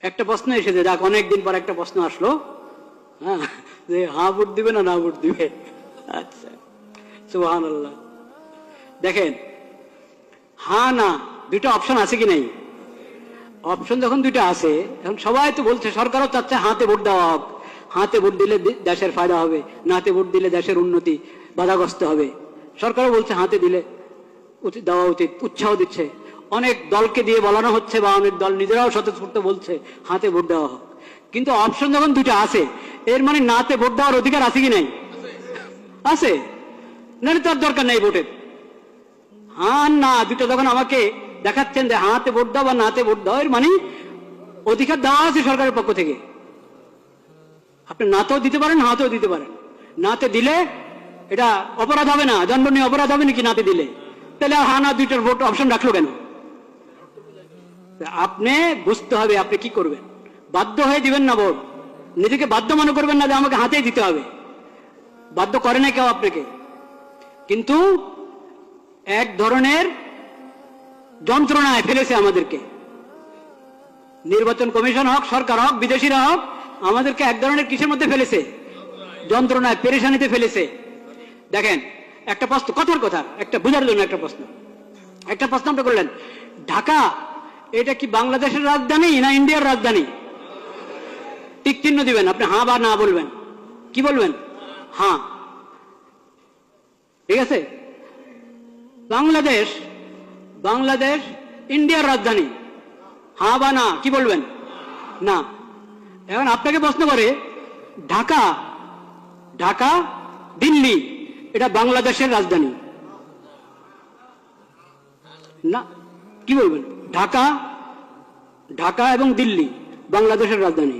একটা প্রশ্ন এসেছে, যাক অনেকদিন পর একটা প্রশ্ন আসলো, হ্যাঁ, যে হ্যাঁ ভোট দিবে না না ভোট দিবে। আচ্ছা, সুবহানাল্লাহ। দেখেন, হ্যাঁ না দুইটা অপশন আছে কি নাই? অপশন যখন দুইটা আছে, এখন সবাই তো বলছে, সরকারও চাচ্ছে হাতে ভোট দেওয়া হোক, হাতে ভোট দিলে দেশের ফায়দা হবে, নাতে ভোট দিলে দেশের উন্নতি বাধাগ্রস্ত হবে। সরকারও বলছে হাতে দিলে দেওয়া উচিত, উৎসাহ দিচ্ছে। অনেক দলকে দিয়ে বলানো হচ্ছে, বা অনেক দল নিজেরাও স্বতঃস্ফূর্ত বলছে হাতে ভোট দেওয়া হোক। কিন্তু অপশন যখন দুইটা আছে, এর মানে নাতে ভোট দেওয়ার অধিকার আছে কি নাই? আছে, নাহলে তার দরকার নেই ভোটের। হ্যাঁ না দুটো যখন আমাকে দেখাচ্ছেন যে হাতে ভোট দাও বা নাতে ভোট দাও, এর মানে অধিকার দেওয়া আছে সরকারের পক্ষ থেকে। আপনি নাতেও দিতে পারেন, হাতেও দিতে পারেন। নাতে দিলে এটা অপরাধ হবে না, দণ্ডনীয় অপরাধ হবে নাকি নাতে দিলে? তাহলে হ্যাঁ না দুইটার ভোট অপশন রাখলো কেন? আপনি বুঝতে হবে আপনি কি করবেন। বাধ্য হয়ে দিবেন না ভোট, নিজেকে বাধ্য মনে করবেন না যে আমাকে হাতেই দিতে হবে। বাধ্য করে না কেউ আপনাকে, কিন্তু এক ধরনের যন্ত্রণায় ফেলেছে আমাদেরকে। নির্বাচন কমিশন হোক, সরকার হোক, বিদেশিরা হোক, আমাদেরকে এক ধরনের কিসের মধ্যে ফেলেছে? যন্ত্রণায়, পেরেশানিতে ফেলেছে। দেখেন, একটা প্রশ্ন, কথার কথা একটা বোঝার জন্য একটা প্রশ্ন আপনি করলেন, ঢাকা এটা কি বাংলাদেশের রাজধানী না ইন্ডিয়ার রাজধানী? টিক চিহ্ন দিবেন, আপনি হ্যাঁ বা না বলবেন। কি বলবেন? হ্যাঁ, ঠিক আছে। বাংলাদেশ ইন্ডিয়ার রাজধানী, হ্যাঁ বা না, কি বলবেন? না। এখন আপনাকে প্রশ্ন করে, ঢাকা দিল্লি এটা বাংলাদেশের রাজধানী না, কি বলবেন? ঢাকা এবং দিল্লি বাংলাদেশের রাজধানী,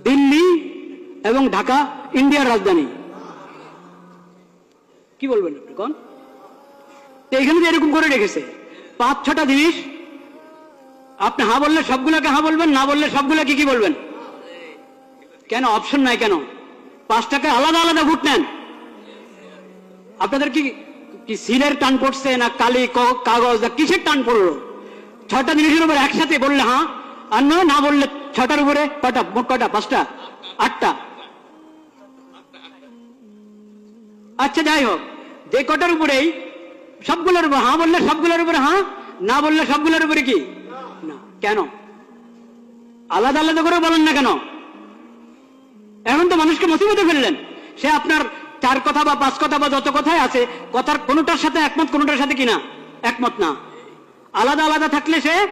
দিল্লি এবং ঢাকা ইন্ডিয়ার রাজধানী, কি বলবেন আপনি কোন? এখানে যে এরকম করে রেখেছে 5-6টা জিনিস, আপনি হ্যাঁ বললে সবগুলোকে হ্যাঁ বলবেন, না বললে সবগুলোকে কি বলবেন? কেন অপশন নাই কেন? 5টাকে আলাদা আলাদা ভোট নেন। আপনাদের কি সিলের টান পড়ছে না কালি কাগজ না কিসের টান পড়লো? 6টা জিনিসের উপর একসাথে বললে হ্যাঁ, আর না বললে 6টার উপরে কটা? মোট কটা? 5টা, 8টা। আচ্ছা যাই হোক, যে কটার উপরেই সবগুলোর উপর হ্যাঁ বললে সবগুলোর উপরে হ্যাঁ, না বললে সবগুলোর উপরে কি না। কেন আলাদা আলাদা করে বলেন না কেন? এখন তো মানুষকে মুসিবতে ফেললেন। সে আপনার 4 কথা বা 5 কথা বা যত কথাই আছে, কথার কোনোটার সাথে একমত, কোনোটার সাথে কিনা একমত না। আলাদা আলাদা থাকলে সে